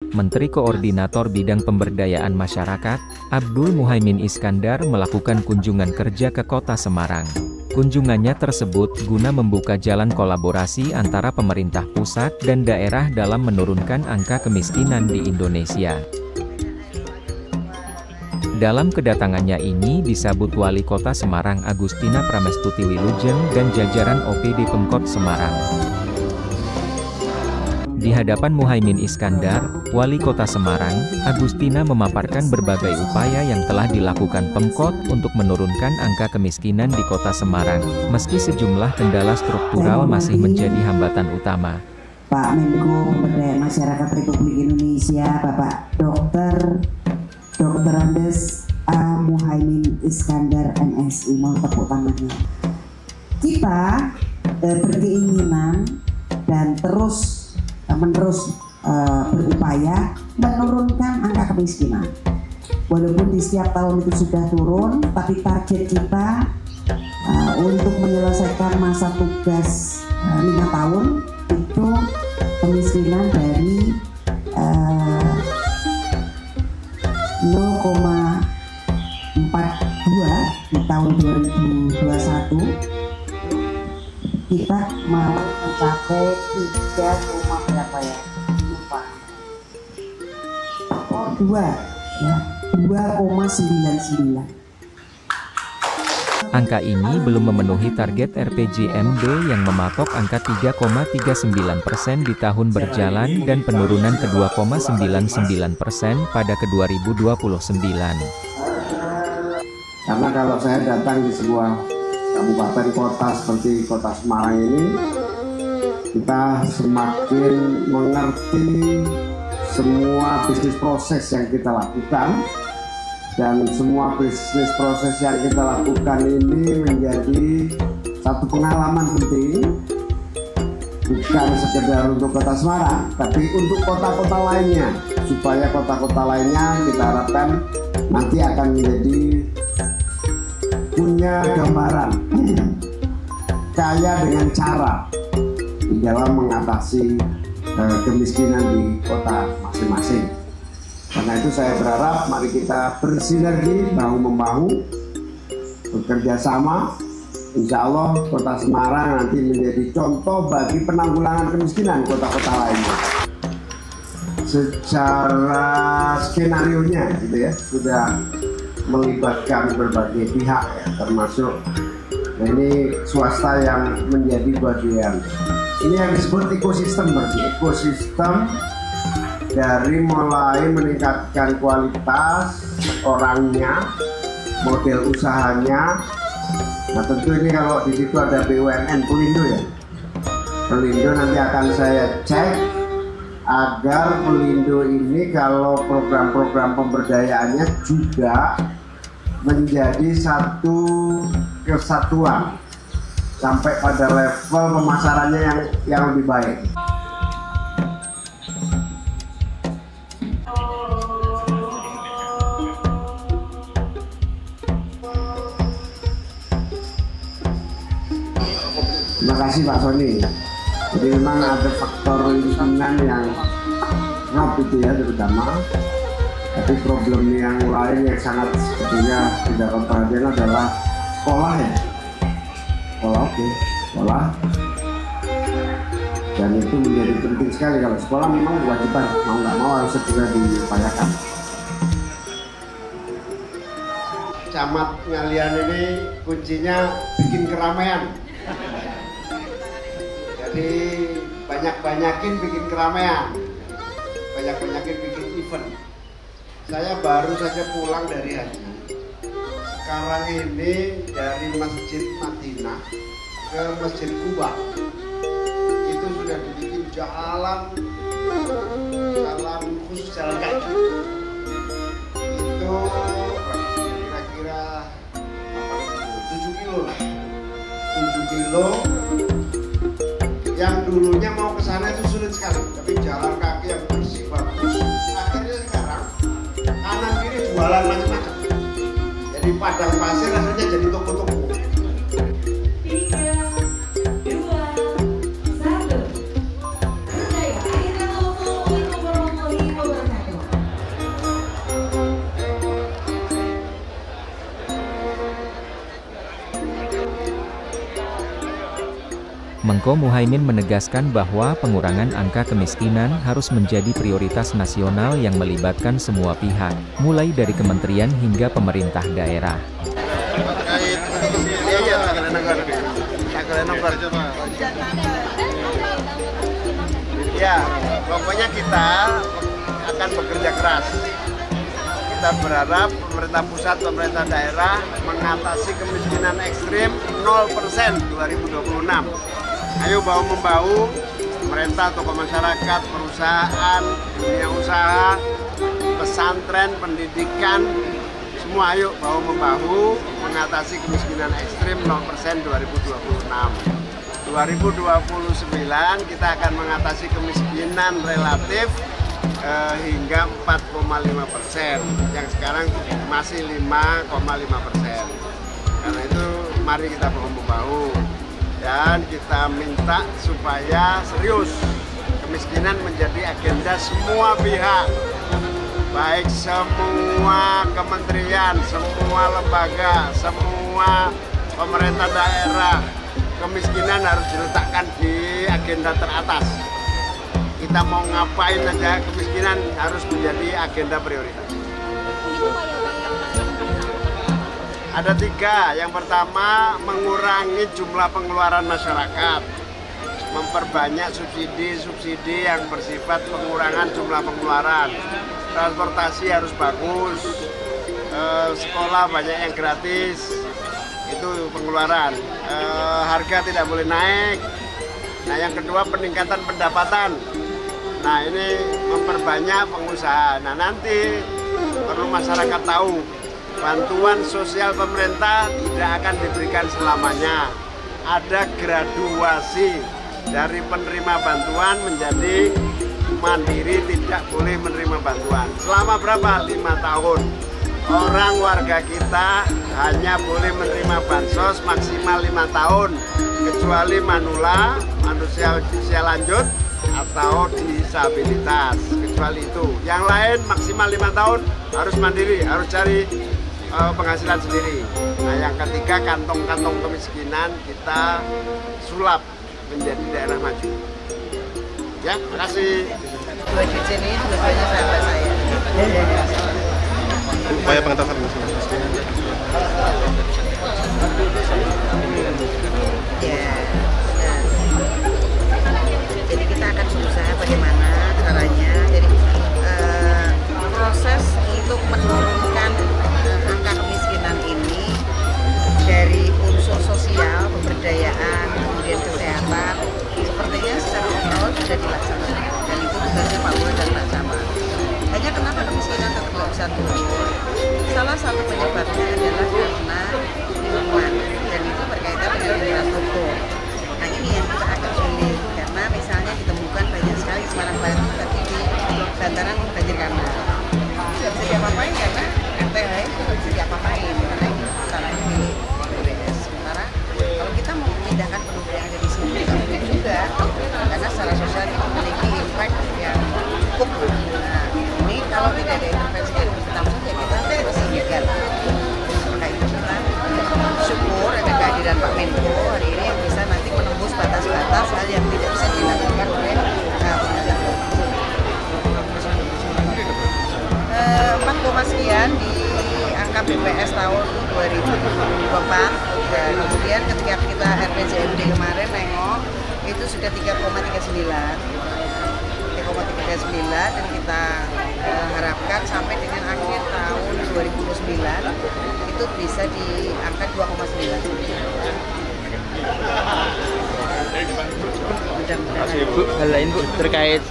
Menteri Koordinator Bidang Pemberdayaan Masyarakat, Abdul Muhaimin Iskandar melakukan kunjungan kerja ke Kota Semarang. Kunjungannya tersebut guna membuka jalan kolaborasi antara pemerintah pusat dan daerah dalam menurunkan angka kemiskinan di Indonesia. Dalam kedatangannya ini disambut Wali Kota Semarang Agustina Pramestuti Wilujeng dan jajaran OPD Pemkot Semarang. Di hadapan Muhaimin Iskandar, Wali Kota Semarang, Agustina memaparkan berbagai upaya yang telah dilakukan Pemkot untuk menurunkan angka kemiskinan di Kota Semarang, meski sejumlah kendala struktural masih menjadi hambatan utama. Pak Menko Pemberdayaan Masyarakat Republik Indonesia, Bapak Dr. Andes A. Muhaimin Iskandar MSI, mohon tepuk tangannya. Kita berkeinginan dan menerus berupaya menurunkan angka kemiskinan. Walaupun di setiap tahun itu sudah turun, tapi target kita untuk menyelesaikan masa tugas 5 tahun itu kemiskinan dari 0,42 di tahun 2021 kita mau mencapai 3, berapa ya? Lupa. Oh, 2,99. Angka ini belum memenuhi target RPJMD yang mematok angka 3,39% di tahun berjalan dan penurunan ke 2,99% pada ke 2029. Karena kalau saya datang di sebuah kabupaten kota seperti Kota Semarang ini, kita semakin mengerti semua bisnis proses yang kita lakukan, dan semua bisnis proses yang kita lakukan ini menjadi satu pengalaman penting, bukan sekedar untuk Kota Semarang, tapi untuk kota-kota lainnya, supaya kota-kota lainnya kita harapkan nanti akan menjadi punya gambaran kaya dengan cara di dalam mengatasi kemiskinan di kota masing-masing. Karena itu saya berharap mari kita bersinergi bahu-membahu, bekerja sama. Insya Allah Kota Semarang nanti menjadi contoh bagi penanggulangan kemiskinan kota-kota lainnya. Secara skenario-nya gitu ya, sudah melibatkan berbagai pihak ya, termasuk ini swasta yang menjadi bagian. Ini yang disebut ekosistem, berarti ekosistem dari mulai meningkatkan kualitas orangnya, model usahanya. Nah tentu ini kalau di situ ada BUMN Pelindo ya. Pelindo nanti akan saya cek agar Pelindo ini kalau program-program pemberdayaannya juga menjadi satu kesatuan sampai pada level pemasarannya yang lebih baik. Terima kasih Pak Sony. Jadi memang ada faktor lingkungan yang kerap itu ya terutama. Tapi problem yang lain yang sangat sebetulnya tidak perhatian adalah sekolah ya. Sekolah sekolah. Dan itu menjadi penting sekali, kalau sekolah memang kewajiban, mau nggak mau harus segera diupayakan. Camat Ngalian ini kuncinya bikin keramaian. Jadi banyak-banyakin bikin keramaian, banyak-banyakin bikin event. Saya baru saja pulang dari haji. Sekarang ini dari Masjid Madinah ke Masjid Kuba itu sudah dibikin jalan khusus, jalan kaki. Itu kira-kira 7 kilo lah, 7 kilo. Yang dulunya mau ke sana itu sulit sekali, tapi jalan kaki yang bersih bagus. Akhirnya sekarang kanan kiri jualan macam-macam. Jadi padang pasir akhirnya jadi toko-toko. Menko Muhaimin menegaskan bahwa pengurangan angka kemiskinan harus menjadi prioritas nasional yang melibatkan semua pihak, mulai dari kementerian hingga pemerintah daerah. Ya, pokoknya kita akan bekerja keras. Kita berharap pemerintah pusat, pemerintah daerah mengatasi kemiskinan ekstrim 0% 2026. Ayo bahu-membahu, pemerintah, tokoh masyarakat, perusahaan, dunia usaha, pesantren, pendidikan, semua ayo bahu-membahu mengatasi kemiskinan ekstrim 0% 2026. 2029 kita akan mengatasi kemiskinan relatif hingga 4,5%, yang sekarang masih 5,5%. Karena itu mari kita bahu-membahu dan kita minta supaya serius kemiskinan menjadi agenda semua pihak, baik semua kementerian, semua lembaga, semua pemerintah daerah. Kemiskinan harus diletakkan di agenda teratas. Kita mau ngapain aja, kemiskinan harus menjadi agenda prioritas. Ada 3. Yang pertama, mengurangi jumlah pengeluaran masyarakat, memperbanyak subsidi yang bersifat pengurangan jumlah pengeluaran. Transportasi harus bagus, sekolah banyak yang gratis, itu pengeluaran. Harga tidak boleh naik. Nah, yang kedua, peningkatan pendapatan. Nah, ini memperbanyak pengusaha. Nah, nanti perlu masyarakat tahu, bantuan sosial pemerintah tidak akan diberikan selamanya. Ada graduasi dari penerima bantuan menjadi mandiri, tidak boleh menerima bantuan. Selama berapa? 5 tahun. Orang warga kita hanya boleh menerima bansos maksimal 5 tahun, kecuali manula, manusia usia lanjut, atau disabilitas. Kecuali itu, yang lain maksimal 5 tahun harus mandiri, harus cari penghasilan sendiri. Nah, yang ketiga, kantong-kantong kemiskinan kita sulap menjadi daerah maju. Ya, makasih. 2 Dirjen ini dua-duanya sahabat saya. Upaya pengentasan kemiskinan. Ya, jadi kita akan berusaha bagaimana caranya. Jadi proses untuk menurunkan angka kemiskinan ini dari unsur sosial, pemberdayaan, kemudian kesehatan, sepertinya secara overall sudah dilaksanakan. Dan itu tugasnya Pak Lurah dan Pak Camat. Hanya kenapa kemiskinan tetap tidak bisa turun? Salah satu penyebabnya adalah karena lingkungan, dan itu berkaitan dengan infrastruktur. Nah, ini yang kita akan sulit, karena misalnya ditemukan banyak sekali Semarang Batu tadi di bantaran banjir kanal. Tidak bisa diapa-apain karena RTH itu tidak bisa diapa-apain, karena ini tanah milik BPS. Sementara kalau kita mau memindahkan penduduk yang ada di sini, tidak mungkin juga, karena secara sosial itu memiliki impact yang cukup. Nah, ini kalau tidak ada intervensi dari pemerintah pusat, ya kita masih gagal. Maka itu kita syukur ada kehadiran Pak Menko hari ini yang bisa nanti menembus batas-batas hal yang tidak bisa dilakukan oleh pemerintah. 4, sekian di angka BPS tahun 2024, dan kemudian ketika kita RPJMD kemarin nengok itu sudah 3,39, dan kita harapkan sampai dengan akhir tahun 2029 itu bisa di angka 2,9. Hal lain Bu terkait